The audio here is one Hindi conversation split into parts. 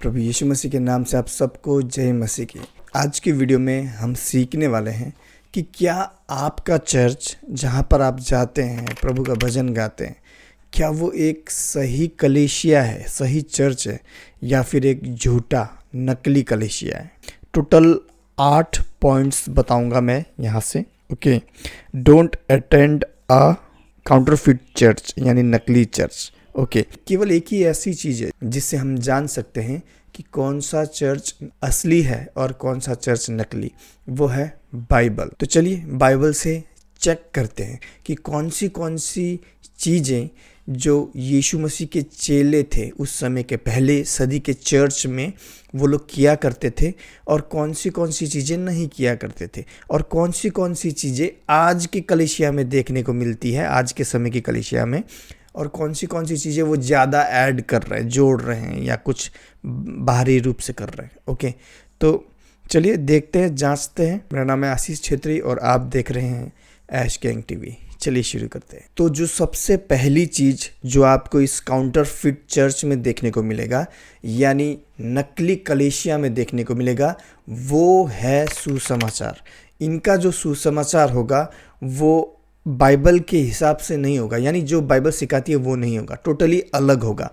प्रभु यीशु मसीह के नाम से आप सबको जय मसीह की। आज की वीडियो में हम सीखने वाले हैं कि क्या आपका चर्च जहाँ पर आप जाते हैं, प्रभु का भजन गाते हैं, क्या वो एक सही कलीसिया है, सही चर्च है, या फिर एक झूठा नकली कलीसिया है। टोटल 8 पॉइंट्स बताऊंगा मैं यहाँ से। Okay, don't attend a counterfeit church यानी नकली चर्च। ओके, केवल एक ही ऐसी चीज़ है जिससे हम जान सकते हैं कि कौन सा चर्च असली है और कौन सा चर्च नकली, वो है बाइबल। तो चलिए बाइबल से चेक करते हैं कि कौन सी चीज़ें जो यीशु मसीह के चेले थे उस समय के पहले सदी के चर्च में वो लोग किया करते थे और कौन सी चीज़ें नहीं किया करते थे, और कौन सी चीज़ें आज की कलीसिया में देखने को मिलती है, आज के समय की कलीसिया में, और कौन सी चीज़ें वो ज़्यादा ऐड कर रहे हैं, जोड़ रहे हैं, या कुछ बाहरी रूप से कर रहे हैं। ओके, तो चलिए देखते हैं, जांचते हैं। मेरा नाम है आशीष छेत्री और आप देख रहे हैं ऐश गैंग टीवी। चलिए शुरू करते हैं। तो जो सबसे पहली चीज़ जो आपको इस काउंटरफिट चर्च में देखने को मिलेगा, यानी नकली कलीसिया में देखने को मिलेगा, वो है सुसमाचार। इनका जो सुसमाचार होगा वो बाइबल के हिसाब से नहीं होगा, यानी जो बाइबल सिखाती है वो नहीं होगा, टोटली अलग होगा।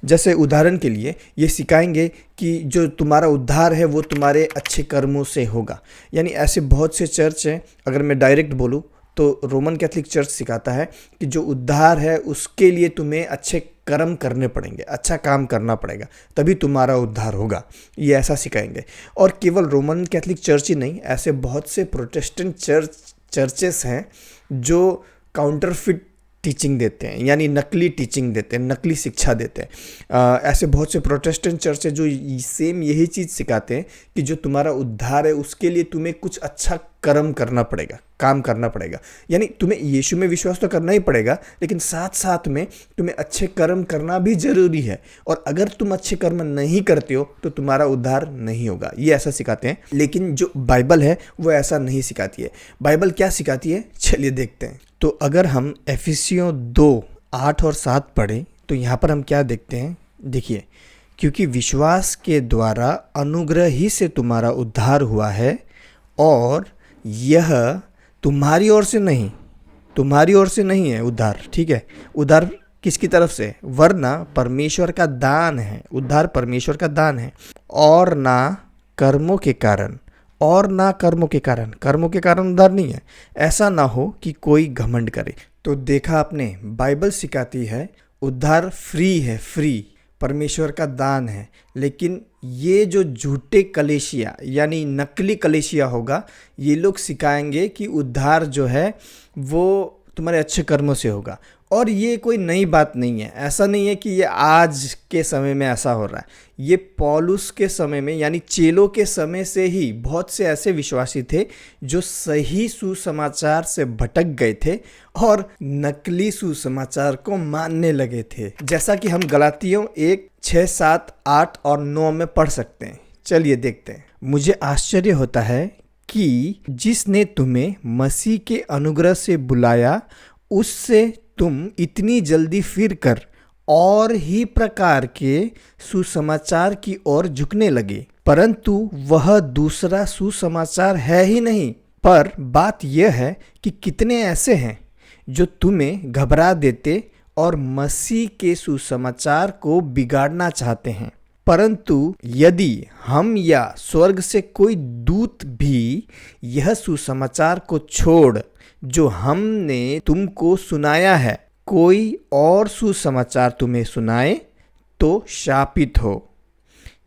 जैसे उदाहरण के लिए ये सिखाएंगे कि जो तुम्हारा उद्धार है वो तुम्हारे अच्छे कर्मों से होगा। यानी ऐसे बहुत से चर्च हैं, अगर मैं डायरेक्ट बोलूँ तो रोमन कैथोलिक चर्च सिखाता है कि जो उद्धार है उसके लिए तुम्हें अच्छे कर्म करने पड़ेंगे, अच्छा काम करना पड़ेगा, तभी तुम्हारा उद्धार होगा। ये ऐसा सिखाएंगे। और केवल रोमन कैथोलिक चर्च ही नहीं, ऐसे बहुत से प्रोटेस्टेंट चर्चेस हैं जो काउंटरफिट टीचिंग देते हैं, यानी नकली टीचिंग देते हैं, नकली शिक्षा देते हैं। ऐसे बहुत से प्रोटेस्टेंट चर्च है जो सेम यही चीज़ सिखाते हैं कि जो तुम्हारा उद्धार है उसके लिए तुम्हें कुछ अच्छा कर्म करना पड़ेगा, काम करना पड़ेगा। यानी तुम्हें यीशु में विश्वास तो करना ही पड़ेगा, लेकिन साथ साथ में तुम्हें अच्छे कर्म करना भी जरूरी है, और अगर तुम अच्छे कर्म नहीं करते हो तो तुम्हारा उद्धार नहीं होगा। ये ऐसा सिखाते हैं, लेकिन जो बाइबल है वो ऐसा नहीं सिखाती है। बाइबल क्या सिखाती है, चलिए देखते हैं। तो अगर हम एफिसियों 2:8 और 7 पढ़ें तो यहाँ पर हम क्या देखते हैं, देखिए, क्योंकि विश्वास के द्वारा अनुग्रह ही से तुम्हारा उद्धार हुआ है, और यह तुम्हारी ओर से नहीं है उद्धार। ठीक है, उद्धार किसकी तरफ से, वरना परमेश्वर का दान है। उद्धार परमेश्वर का दान है, और ना कर्मों के कारण। कर्मों के कारण उद्धार नहीं है। ऐसा ना हो कि कोई घमंड करे। तो देखा आपने, बाइबल सिखाती है उद्धार फ्री है, फ्री परमेश्वर का दान है। लेकिन ये जो झूठे कलीसिया यानी नकली कलीसिया होगा, ये लोग सिखाएंगे कि उद्धार जो है वो तुम्हारे अच्छे कर्मों से होगा। और ये कोई नई बात नहीं है, ऐसा नहीं है कि ये आज के समय में ऐसा हो रहा है। ये पौलुस के समय में यानी चेलों के समय से ही बहुत से ऐसे विश्वासी थे जो सही सुसमाचार से भटक गए थे और नकली सुसमाचार को मानने लगे थे, जैसा कि हम गलातियों 1:6, 7, 8 और 9 में पढ़ सकते हैं। चलिए देखते हैं। मुझे आश्चर्य होता है कि जिसने तुम्हें मसीह के अनुग्रह से बुलाया उससे तुम इतनी जल्दी फिर कर और ही प्रकार के सुसमाचार की ओर झुकने लगे, परंतु वह दूसरा सुसमाचार है ही नहीं। पर बात यह है कि कितने ऐसे हैं जो तुम्हें घबरा देते और मसीह के सुसमाचार को बिगाड़ना चाहते हैं। परंतु यदि हम या स्वर्ग से कोई दूत भी यह सुसमाचार को छोड़ जो हमने तुमको सुनाया है, कोई और सुसमाचार तुम्हें सुनाए तो शापित हो।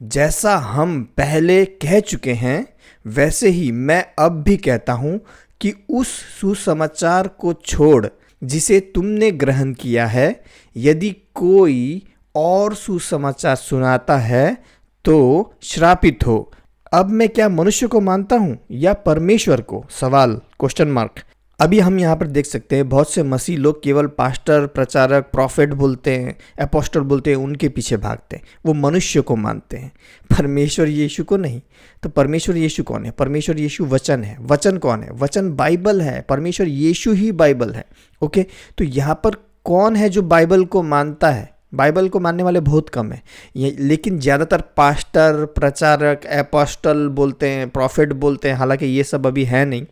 जैसा हम पहले कह चुके हैं वैसे ही मैं अब भी कहता हूं कि उस सुसमाचार को छोड़ जिसे तुमने ग्रहण किया है, यदि कोई और सुसमाचार सुनाता है तो श्रापित हो। अब मैं क्या मनुष्य को मानता हूं या परमेश्वर को? सवाल, क्वेश्चन मार्क। अभी हम यहाँ पर देख सकते हैं बहुत से मसीह लोग केवल पास्टर, प्रचारक, प्रॉफिट बोलते हैं, अपोस्टल बोलते हैं, उनके पीछे भागते हैं। वो मनुष्य को मानते हैं, परमेश्वर यीशु को नहीं। तो परमेश्वर यीशु कौन है? परमेश्वर यीशु वचन है। वचन कौन है? वचन बाइबल है। परमेश्वर यीशु ही बाइबल है। ओके, तो यहाँ पर कौन है जो बाइबल को मानता है? बाइबल को मानने वाले बहुत कम हैं ये, लेकिन ज़्यादातर पास्टर, प्रचारक, एपोस्टल बोलते हैं, प्रॉफिट बोलते हैं। हालांकि ये सब अभी है नहीं,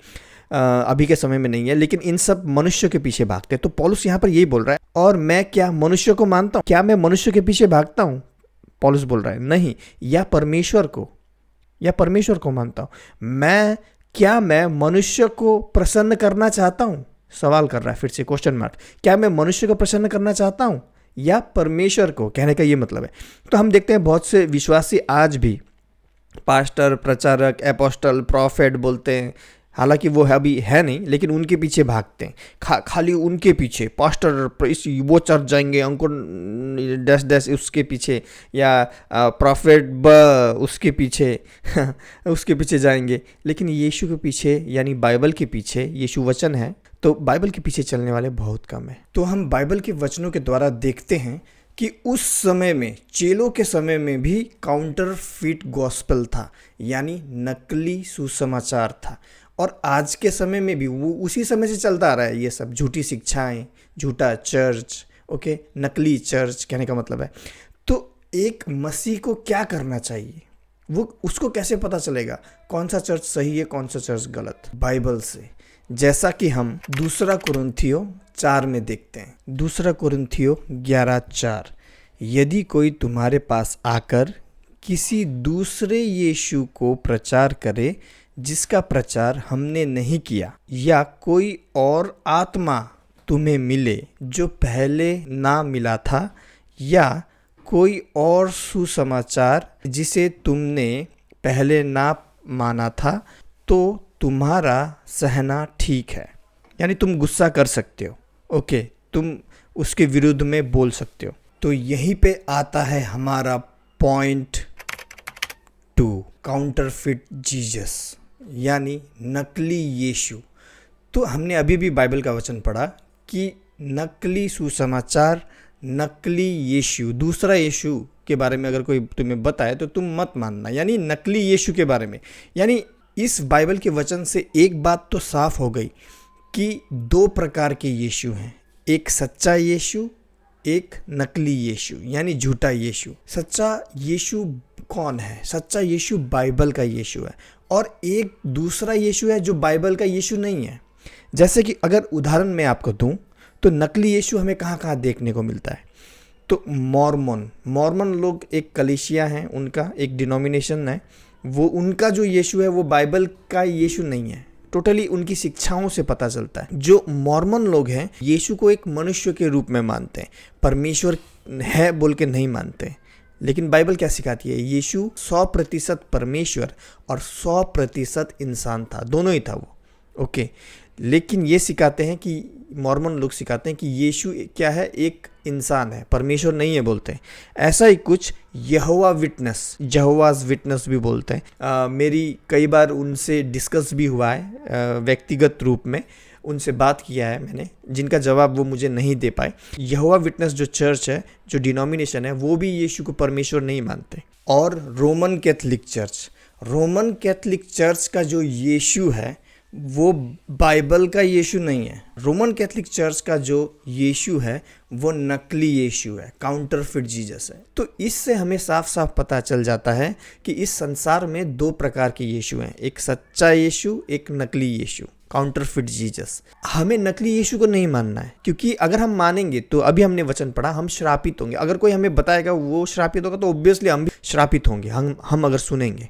अभी के समय में नहीं है, लेकिन इन सब मनुष्य के पीछे भागते हैं। तो पौलुस यहाँ पर यही बोल रहा है, और मैं क्या मनुष्य को मानता हूँ? क्या मैं मनुष्य के पीछे भागता हूँ? पौलुस बोल रहा है नहीं, या परमेश्वर को मानता हूँ। मैं मनुष्य को प्रसन्न करना चाहता हूँ? सवाल कर रहा है फिर से, क्वेश्चन मार्क। क्या मैं मनुष्य को प्रसन्न करना चाहता हूँ या परमेश्वर को? कहने का ये मतलब है। तो हम देखते हैं बहुत से विश्वासी आज भी पास्टर, प्रचारक, एपोस्टल, प्रॉफिट बोलते हैं, हालांकि वो अभी है नहीं, लेकिन उनके पीछे भागते हैं। खाली उनके पीछे, पास्टर इस वो चर्च जाएंगे, अंकुर डैश डैश उसके पीछे, या प्रॉफिट उसके पीछे उसके पीछे जाएंगे। लेकिन यीशु के पीछे, यानी बाइबल के पीछे, यीशु वचन है, तो बाइबल के पीछे चलने वाले बहुत कम हैं। तो हम बाइबल के वचनों के द्वारा देखते हैं कि उस समय में, चेलों के समय में भी काउंटरफिट गॉस्पेल था, यानी नकली सुसमाचार था। और आज के समय में भी वो उसी समय से चलता आ रहा है, ये सब झूठी शिक्षाएं, झूठा चर्च, ओके, नकली चर्च कहने का मतलब है। तो एक मसीह को क्या करना चाहिए? वो उसको कैसे पता चलेगा कौन सा चर्च सही है, कौन सा चर्च गलत? बाइबल से, जैसा कि हम 2 कुरिन्थियों 4 में देखते हैं। 2 कुरिन्थियों 11:4, यदि कोई तुम्हारे पास आकर किसी दूसरे यीशु को प्रचार करे जिसका प्रचार हमने नहीं किया, या कोई और आत्मा तुम्हें मिले जो पहले ना मिला था, या कोई और सुसमाचार जिसे तुमने पहले ना माना था, तो तुम्हारा सहना ठीक है। यानी तुम गुस्सा कर सकते हो, ओके, तुम उसके विरुद्ध में बोल सकते हो। तो यहीं पे आता है हमारा पॉइंट 2, काउंटरफिट जीसस, यानी नकली यीशु। तो हमने अभी भी बाइबल का वचन पढ़ा कि नकली सुसमाचार, नकली यीशु, दूसरा यीशु के बारे में अगर कोई तुम्हें बताए तो तुम मत मानना, यानी नकली यीशु के बारे में। यानी इस बाइबल के वचन से एक बात तो साफ हो गई कि 2 प्रकार के यीशु हैं, एक सच्चा यीशु, एक नकली यीशु, यानी झूठा यीशु। सच्चा यीशु कौन है? सच्चा यीशु बाइबल का यीशु है, और एक दूसरा यीशु है जो बाइबल का यीशु नहीं है। जैसे कि अगर उदाहरण मैं आपको दूं, तो नकली यीशु हमें कहाँ कहाँ देखने को मिलता है? तो मॉर्मन लोग एक कलीसिया है, उनका एक डिनोमिनेशन है, वो उनका जो यीशु है वो बाइबल का यीशु नहीं है, टोटली उनकी शिक्षाओं से पता चलता है। जो मॉर्मन लोग हैं यीशु को एक मनुष्य के रूप में मानते हैं, परमेश्वर है बोल के नहीं मानते। लेकिन बाइबल क्या सिखाती है? यीशु 100% परमेश्वर और 100% इंसान था, दोनों ही था वो, ओके। लेकिन ये सिखाते हैं कि मॉर्मन लोग सिखाते हैं कि यीशु क्या है? एक इंसान है, परमेश्वर नहीं है बोलते हैं। ऐसा ही कुछ यहोवाज विटनेस भी बोलते हैं। मेरी कई बार उनसे डिस्कस भी हुआ है, व्यक्तिगत रूप में उनसे बात किया है मैंने, जिनका जवाब वो मुझे नहीं दे पाए। यहोवा विटनेस जो चर्च है, जो डिनोमिनेशन है, वो भी यीशु को परमेश्वर नहीं मानते। और रोमन कैथलिक चर्च का जो यीशु है वो बाइबल का यीशु नहीं है। रोमन कैथलिक चर्च का जो यीशु है वो नकली यीशु है, काउंटरफिट जीसस है। तो इससे हमें साफ साफ पता चल जाता है कि इस संसार में 2 प्रकार के यीशु हैं, एक सच्चा यीशु, एक नकली यीशु, काउंटरफिट जीसस। हमें नकली यीशु को नहीं मानना है, क्योंकि अगर हम मानेंगे तो अभी हमने वचन पढ़ा, हम श्रापित होंगे। अगर कोई हमें बताएगा वो श्रापित होगा तो ऑब्वियसली हम भी श्रापित होंगे, हम अगर सुनेंगे।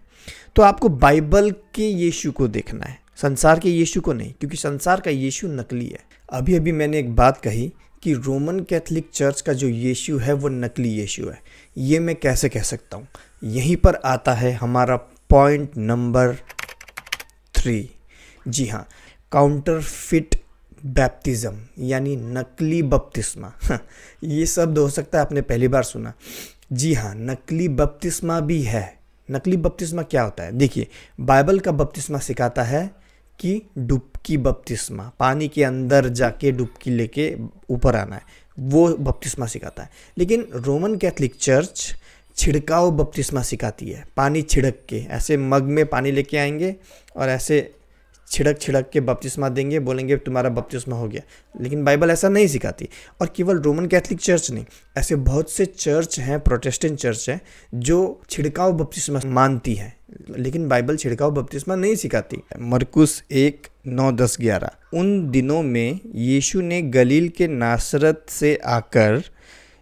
तो आपको बाइबल के यीशु को देखना है, संसार के यीशु को नहीं, क्योंकि संसार का यीशु नकली है। अभी मैंने एक बात कही कि रोमन कैथलिक चर्च का जो यीशु है वो नकली यीशु है। ये मैं कैसे कह सकता हूँ? यहीं पर आता है हमारा पॉइंट नंबर 3। जी हाँ, काउंटरफिट बैप्टिज्म, यानी नकली बपतिस्मा। ये शब्द हो सकता है आपने पहली बार सुना। जी हाँ, नकली बपतिस्मा भी है। नकली बपतिस्मा क्या होता है? देखिए, बाइबल का बपतिस्मा सिखाता है कि डुबकी बपतिस्मा, पानी के अंदर जाके डुबकी लेके ऊपर आना है, वो बपतिस्मा सिखाता है। लेकिन रोमन कैथलिक चर्च छिड़काव बपतिस्मा सिखाती है। पानी छिड़क के, ऐसे मग में पानी लेके आएंगे और ऐसे छिड़क छिड़क के बपतिस्मा देंगे, बोलेंगे तुम्हारा बपतिस्मा हो गया। लेकिन बाइबल ऐसा नहीं सिखाती। और केवल रोमन कैथोलिक चर्च नहीं, ऐसे बहुत से चर्च हैं, प्रोटेस्टेंट चर्च हैं, जो छिड़काव बपतिस्मा मानती है, लेकिन बाइबल छिड़काव बपतिस्मा नहीं सिखाती। मरकुस 1:9-10-11, उन दिनों में यीशु ने गलील के नासरत से आकर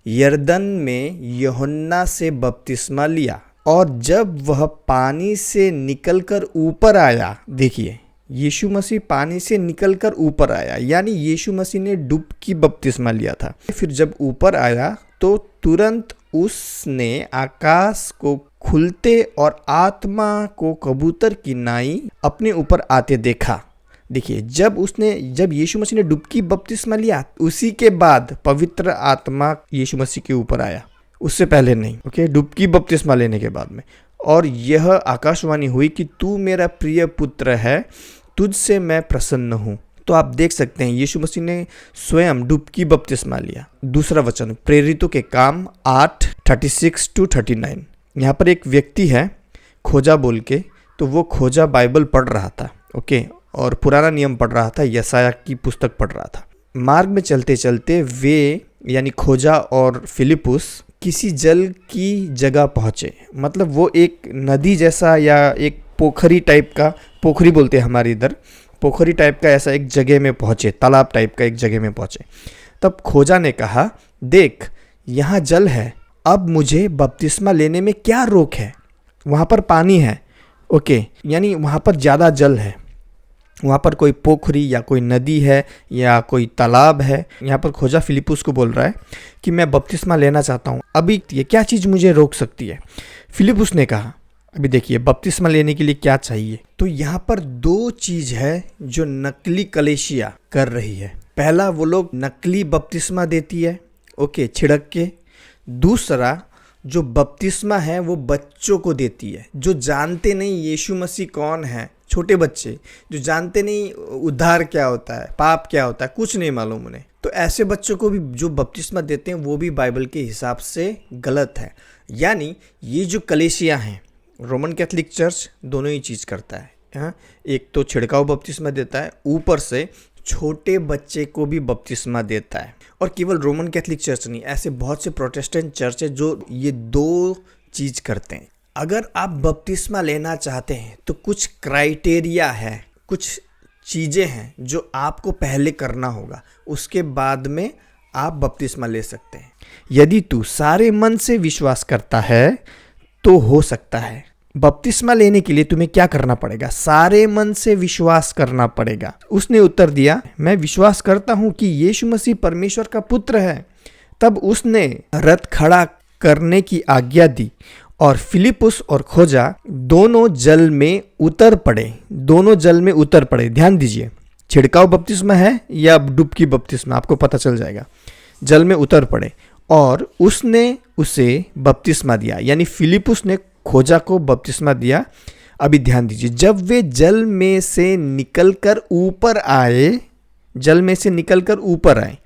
यरदन में यूहन्ना से बपतिस्मा लिया, और जब वह पानी से निकलकर ऊपर आया, देखिए यीशु मसीह पानी से निकलकर ऊपर आया, यानी यीशु मसीह ने डुबकी बपतिस्मा लिया था। फिर जब ऊपर आया तो तुरंत उसने आकाश को खुलते और आत्मा को कबूतर की नाई अपने ऊपर आते देखा। देखिए, जब यीशु मसीह ने डुबकी बपतिस्मा लिया, उसी के बाद पवित्र आत्मा यीशु मसीह के ऊपर आया, उससे पहले नहीं। ओके, डुबकी बपतिस्मा लेने के बाद में। और यह आकाशवाणी हुई कि तू मेरा प्रिय पुत्र है, तुझसे मैं प्रसन्न हूँ। तो आप देख सकते हैं यीशु मसीह ने स्वयं डुबकी बपतिस्मा लिया। दूसरा वचन प्रेरितों के काम 8:36-39। यहाँ पर एक व्यक्ति है खोजा बोल के, तो वो खोजा बाइबल पढ़ रहा था, ओके, और पुराना नियम पढ़ रहा था, यसाया की पुस्तक पढ़ रहा था। मार्ग में चलते चलते वे यानी खोजा और फिलिपुस किसी जल की जगह पहुँचे। मतलब वो एक नदी जैसा या एक पोखरी टाइप का, पोखरी बोलते हैं हमारे इधर, पोखरी टाइप का ऐसा एक जगह में पहुँचे, तालाब टाइप का एक जगह में पहुँचे। तब खोजा ने कहा, देख यहाँ जल है, अब मुझे बपतिस्मा लेने में क्या रोक है? वहाँ पर पानी है, ओके, यानी वहाँ पर ज़्यादा जल है, वहाँ पर कोई पोखरी या कोई नदी है या कोई तालाब है। यहाँ पर खोजा फिलिपुस को बोल रहा है कि मैं बपतिस्मा लेना चाहता हूँ, अभी ये क्या चीज़ मुझे रोक सकती है? फिलिपुस ने कहा, अभी देखिए बपतिस्मा लेने के लिए क्या चाहिए। तो यहाँ पर दो चीज़ है जो नकली कलीसिया कर रही है। पहला, वो लोग नकली बपतिस्मा देती है, ओके, छिड़क के। दूसरा, जो बपतिस्मा है वो बच्चों को देती है जो जानते नहीं यीशु मसीह कौन है। छोटे बच्चे जो जानते नहीं उद्धार क्या होता है, पाप क्या होता है, कुछ नहीं मालूम उन्हें। तो ऐसे बच्चों को भी जो बपतिस्मा देते हैं वो भी बाइबल के हिसाब से गलत है। यानी ये जो कलीसिया हैं, रोमन कैथोलिक चर्च दोनों ही चीज़ करता है। हाँ, एक तो छिड़काव बपतिस्मा देता है, ऊपर से छोटे बच्चे को भी बपतिस्मा देता है। और केवल रोमन कैथोलिक चर्च नहीं, ऐसे बहुत से प्रोटेस्टेंट चर्च है जो ये दो चीज़ करते हैं। अगर आप बपतिस्मा लेना चाहते हैं तो कुछ क्राइटेरिया है, कुछ चीज़ें हैं जो आपको पहले करना होगा, उसके बाद में आप बपतिस्मा ले सकते हैं। यदि तू सारे मन से विश्वास करता है तो हो सकता है। बपतिस्मा लेने के लिए तुम्हें क्या करना पड़ेगा? सारे मन से विश्वास करना पड़ेगा। उसने उत्तर दिया, मैं विश्वास करता हूँ कि यीशु मसीह परमेश्वर का पुत्र है। तब उसने रथ खड़ा करने की आज्ञा दी और फिलिपुस और खोजा दोनों जल में उतर पड़े। ध्यान दीजिए, छिड़काव बपतिस्मा है या डुबकी बपतिस्मा, आपको पता चल जाएगा। जल में उतर पड़े और उसने उसे बपतिस्मा दिया, यानी फिलिपुस ने खोजा को बपतिस्मा दिया। अभी ध्यान दीजिए, जब वे जल में से निकलकर ऊपर आए,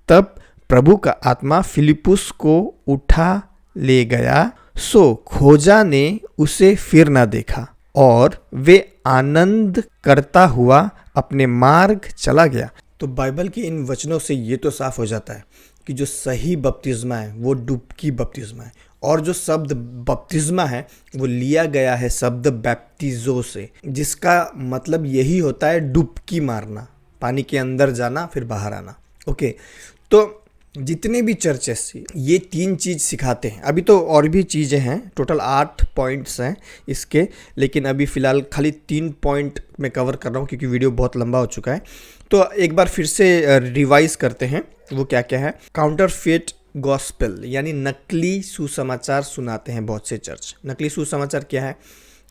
तब प्रभु का आत्मा फिलिपुस को उठा ले गया। सो खोजा ने उसे फिर न देखा और वे आनंद करता हुआ अपने मार्ग चला गया। तो बाइबल के इन वचनों से ये तो साफ हो जाता है कि जो सही बपतिस्मा है वो डुबकी बपतिस्मा है, और जो शब्द बपतिस्मा है वो लिया गया है शब्द बैप्टिजो से, जिसका मतलब यही होता है डुबकी मारना, पानी के अंदर जाना फिर बाहर आना। ओके, तो जितने भी चर्चेस ये तीन चीज़ सिखाते हैं। अभी तो और भी चीज़ें हैं, टोटल 8 पॉइंट्स हैं इसके, लेकिन अभी फ़िलहाल खाली 3 पॉइंट मैं कवर कर रहा हूँ क्योंकि वीडियो बहुत लंबा हो चुका है। तो एक बार फिर से रिवाइज करते हैं वो क्या क्या है। काउंटरफेट गॉस्पेल, यानी नकली सुसमाचार सुनाते हैं बहुत से चर्च। नकली सुसमाचार क्या है?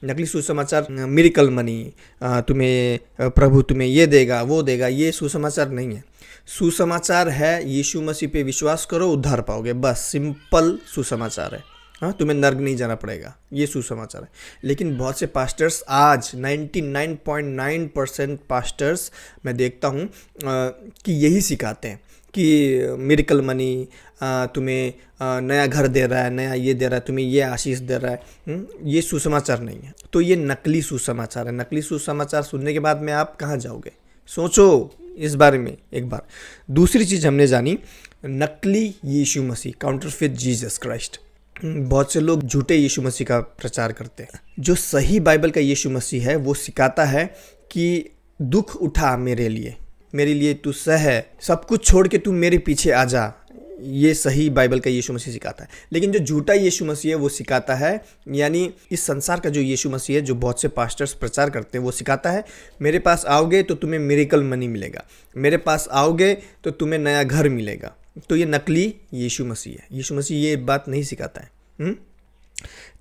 नकली सुसमाचार मिरेकल मनी, प्रभु तुम्हें ये देगा वो देगा, ये सुसमाचार नहीं है। सुसमाचार है यीशु मसीह पे विश्वास करो उद्धार पाओगे, बस सिंपल सुसमाचार है। हाँ, तुम्हें नर्क नहीं जाना पड़ेगा, ये सुसमाचार है। लेकिन बहुत से पास्टर्स आज 99.9% पास्टर्स मैं देखता हूँ कि यही सिखाते हैं कि मिरेकल मनी तुम्हें नया घर दे रहा है, नया ये दे रहा है, तुम्हें ये आशीष दे रहा है। ये सुसमाचार नहीं है। तो ये नकली सुसमाचार है। नकली सुसमाचार सुनने के बाद में आप कहाँ जाओगे? सोचो इस बारे में एक बार। दूसरी चीज़ हमने जानी, नकली यीशु मसीह, काउंटरफेट जीसस क्राइस्ट। बहुत से लोग झूठे यीशु मसीह का प्रचार करते हैं। जो सही बाइबल का यीशु मसीह है वो सिखाता है कि दुख उठा मेरे लिए तू सह, सब कुछ छोड़ के तू मेरे पीछे आ जा। ये सही बाइबल का यीशु मसीह सिखाता है। लेकिन जो झूठा यीशु मसीह है वो सिखाता है, यानी इस संसार का जो यीशु मसीह है, जो बहुत से पास्टर्स प्रचार करते हैं, वो सिखाता है मेरे पास आओगे तो तुम्हें मिरेकल मनी मिलेगा, मेरे पास आओगे तो तुम्हें नया घर मिलेगा। तो ये नकली यीशु मसीह है। यीशु मसीह ये बात नहीं सिखाता है।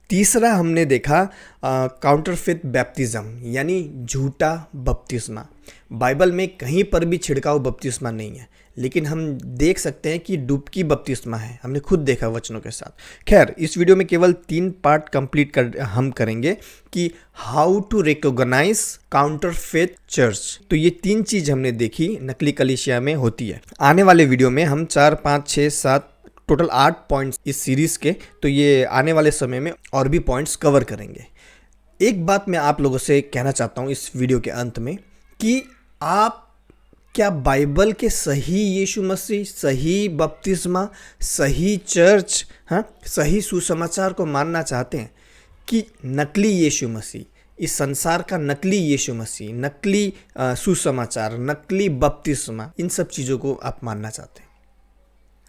तीसरा हमने देखा काउंटरफेट बैप्टिज्म, यानी झूठा बपतिस्मा। बाइबल में कहीं पर भी छिड़काव बपतिस्मा नहीं है, लेकिन हम देख सकते हैं कि डुबकी बपतिस्मा है। हमने खुद देखा वचनों के साथ। खैर, इस वीडियो में केवल 3 पार्ट कंप्लीट हम करेंगे कि how to recognise counterfeit church. तो ये 3 चीज हमने देखी नकली कलीसिया में होती है। आने वाले वीडियो में हम 4, 5, 6, 7 टोटल 8 पॉइंट्स इस सीरीज के, तो ये आने वाले समय में और भी पॉइंट्स कवर करेंगे। एक बात मैं आप लोगों से कहना चाहता हूँ इस वीडियो के अंत में कि आप क्या बाइबल के सही यीशु मसीह, सही बपतिस्मा, सही चर्च, सही सुसमाचार को मानना चाहते हैं कि नकली यीशु मसीह, इस संसार का नकली यीशु मसीह, नकली सुसमाचार, नकली बपतिस्मा, इन सब चीज़ों को आप मानना चाहते हैं?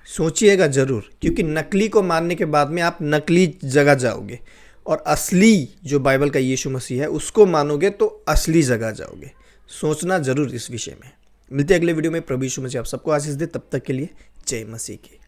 सोचिएगा ज़रूर, क्योंकि नकली को मानने के बाद में आप नकली जगह जाओगे, और असली जो बाइबल का यीशु मसीह है उसको मानोगे तो असली जगह जाओगे। सोचना ज़रूर इस विषय में। मिलते हैं अगले वीडियो में। प्रभु यीशु मसीह आप सबको आशीष दे। तब तक के लिए जय मसीह की।